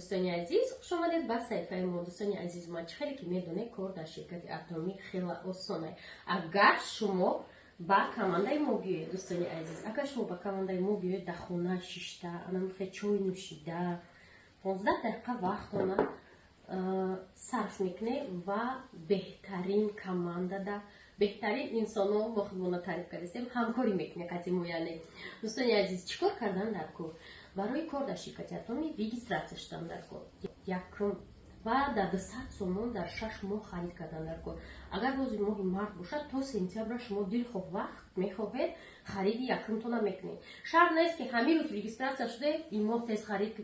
دوستان عزیز، خوش آمدید به صفحه ما. دوستان عزیز، ما خیلی که میدونید کار در شرکت اتمی خیلی آسانه. اگر شما با کمانده ما بیاید دوستان عزیز، اگر شما با کمانده ما بیاید در خونه شیشته انا میخواد چای نوشیده 15 دقیقه وقت انا صرف میکنه و بهترین کمانده در بهترین انسان ها با خودمون تعریف کردیم همکاری میکنه قدیم. یعنی دوستان عزیز چیکار کردن در کار؟ برای کار در شرکت اتمی رجیستراسیون شدن در کار یکم و در 200 سومون در 6 ماه خرید کردن در کار. اگر روز ماه مارس باشد تا سپتامبر شما دل خوب وقت میخواهید خرید یکم تون میکنید. شرط نیست که همین روز رجیستراسیون شده این ماه تیز خرید که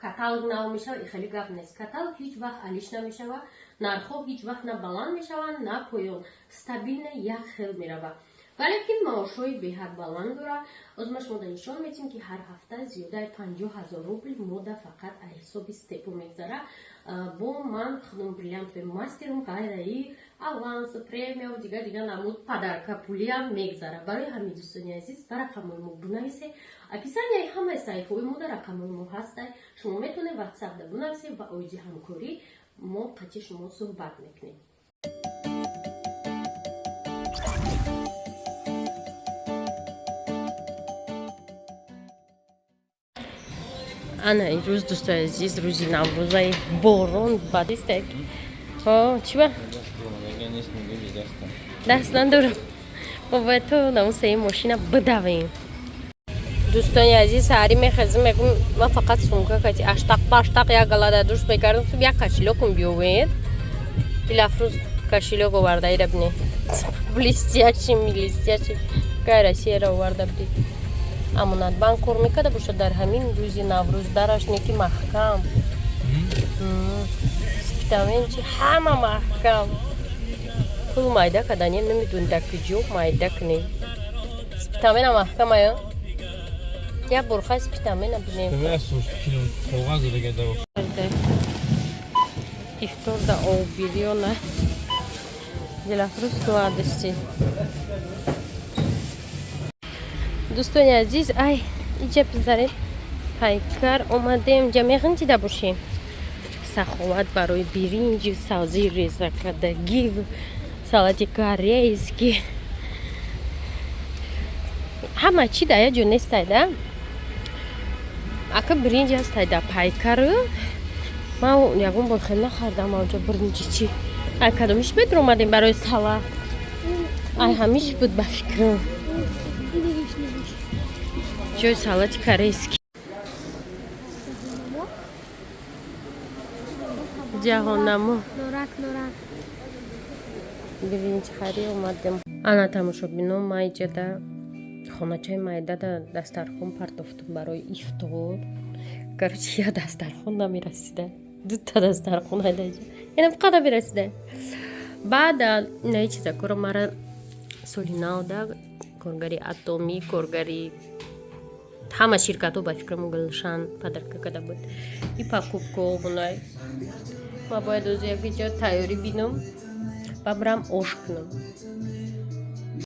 کاتالوگ نو میشه. خیلی گپ نیست. کاتالوگ هیچ وقت علیش نمیشه و نرخ هیچ وقت نه بلند میشه و نه پایین، استابیل یک خیل میره. ولی که معاشای به حد بلند داره. ازمش ما نشون میدیم که هر هفته زیاده 50,000 روبل ماده فقط حساب استپو میگذره. با من خودم بریلیانت و ماسترم غیر ای آوانس پریمیم و دیگه نمود پدرکا پولی هم میگذره. برای همین دوستان عزیز در رقم ما بنویسید. اپیزانی همه صفحه ما در رقم ما هست. شما میتونید واتساپ ده بنویسید و اوجی همکاری ما قطعی شما صحبت میکنیم. انا امروز دوستان عزیز روزی نوروزای بارون بعدیست. ها چی با؟ دست ندارم. بابا تو نموسه ماشین بدویم. دوستان عزیز سری میخوام میگم ما فقط سونکا کتی اشتاق پاشتاق یا گلاده دوش میکردم تو بیا کاشیلو کم بیوید. الافروز کاشیلو گوارده ای ربنی. بلیستیاچی میلیستیاچی کارسی را وارده بدی. امانت بانک کار میکرده باشه در همین روزی نوروز درش نیکی محکم. سپتامبر چی همه محکم. کل مایده کدانی نمیدون دکجو مایده کنی. سپتامبر محکمه یا؟ یا برخای سپتامبر نبینیم. سپتامبر سوش کیلو کاغذ دیگه دارم. افطار دا آبیلیونه. دلافروز تو آدستی. دوستان عزیز ای اینجا بذارید پیکر اومدیم جمعی چی باشیم. سخوات برای برنج سازی ریزه کردگی سالاد کارایسکی همه چی دایا جو نیست دایا اکه برنج هست دایا پیکر ما یکم با خیلی خردم آنجا برنجی چی کدومش بدر اومدیم برای سالاد ای همیش بود بفکرم جوی سالاد کارایسکی جهانمو برنج خری اومدیم. انا تماشابینم ما اینجا در خانه‌چای مایده در دسترخوان پرتافتم برای افطار. گرچه یا دسترخوان نمیرسیده. دو تا دسترخوان هایده اینجا. اینم قدر میرسیده. بعد نه چیزا کارم مرا سولینا دا کارگری اتمی کارگری همه شرکت‌ها با فکرم گلشن پدرک کرده بود. این پاکوبکو بنای ما باید از یک جا تیاری بینم و برم آش کنم.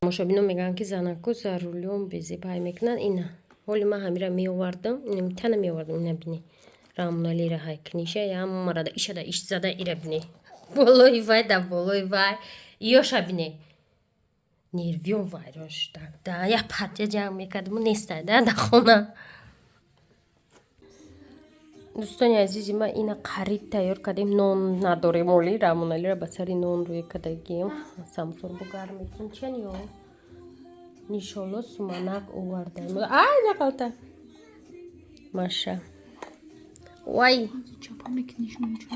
مشابینو میگن که زنکو ضروریون بیزی پای میکنن اینا. ولی من همیشه میآوردم اینو میتونم میآوردم اینا بینی. رامنالی را های کنیشه یا هم مرا دا ایش دا ایش زده ایره بینی. بالای وای دا بالای وای ایوش بینی. نیرویون وای روش دا یا پرچه جمع میکردم نیسته دا خونه. دوستان عزیزی ما اینا قریب تیار کردیم نون نداریم ولی رامونالی را بسری نون روی کدگیم سامسور بگرم میکنم چنیو نیشالله سمانک اوورده ای نقلته ماشا وای چاپا میکنیش اونجا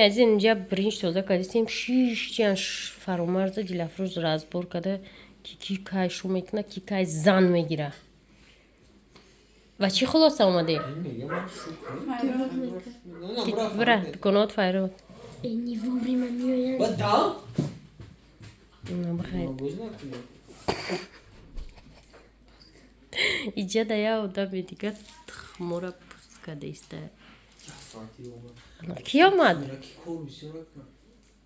از اینجا برنج تازه کردیم شیش جنش فرامرز دلافروز رازبور کرده کی کایشو میکنه کی کای زن میگیره و چی خلاصه اومده؟ میگم من شوخی برا دکانات فیروز اینی ووری من میایم با دام بخیر بوز نکنم اینجا دیا و دا دیگه خمورا پوست کده ایسته ساعتی اومد کی آمد؟ میرا کی کور بسیار کنم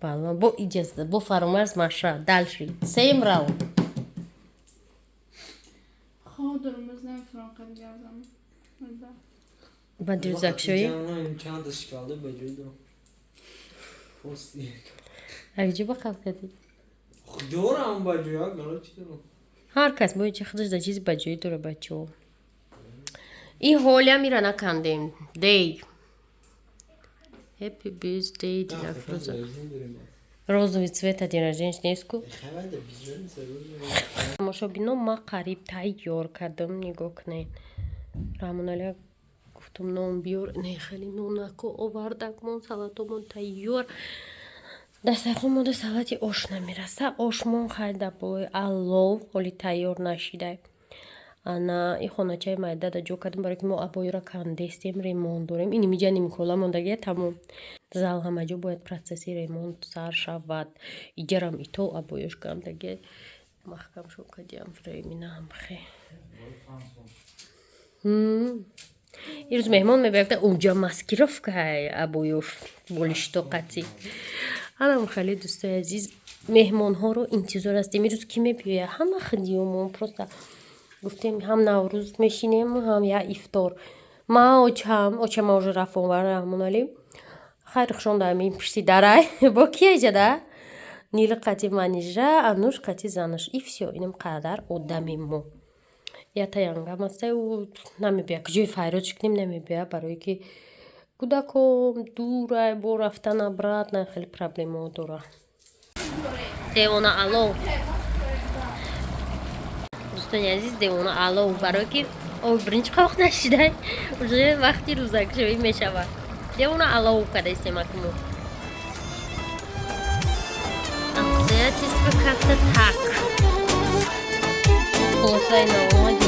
بالا با اجازه با فرامرز ماشا دلشی سیم راو خادرımız نمیتونم خیلی گردم با دیوزک شوی این چند تا شکالده بجوی دو پوستی اگه با خب کدی دورم بجوی ها گلو چی دارم هر کس باید چه خودش دا چیزی بجوی دوره بچه ها این حالی هم میره نکندیم دی Happy birthday Dina Fruza. Розовый цвет один рождения снежку. خبرده بیزرن سرور مشابهینو ما قریب تیار کردم نگاه کنین. رامونالی گفتم نون بیار نه خیلی نونکو آوردم من سالاتمون تیار. دستخون مود سالاتی آش نمیرسه آشمون خیلی باید علو ولی تیار نشده. انا این خانچه مایده دا جو کردم برای که ما ابایی را کندستیم ریمون داریم اینی میجا نمیکولا موندگه تمام زال همه جو باید پروسسی ریمون سر شود ایجرم ایتو ابایش کندگه محکم شو کدیم فریمینه هم خیلی این روز مهمان میبرده اونجا ماسکیروف که ابایش بولیشتو قطی هم خیلی دوستای عزیز مهمان ها رو انتظار هستیم این روز کی میبیه همه خدیومون پروسته گفتیم هم نوروز میشینیم هم یا افطار ما اوچم اوج رفتم و رحمانالی خیلی خشون دارم این پشتی داره با کیه جدا نیل قطی منیجه انوش قطی زنش ایفسیو اینم قدر ادمیم مو یا تاینگا مسته و نمیبیا کجای فایروز چکنیم نمیبیا برای که کودکم دوره با رفتن برات نه خیلی پرابلمو داره دیونا الو دوستان عزیز دیونا علو برای که برنج قاق نشده уже وقتی روزک شوی میشود دیونا علو کده استماکمو обстоятельства как-то так خلاصه نامه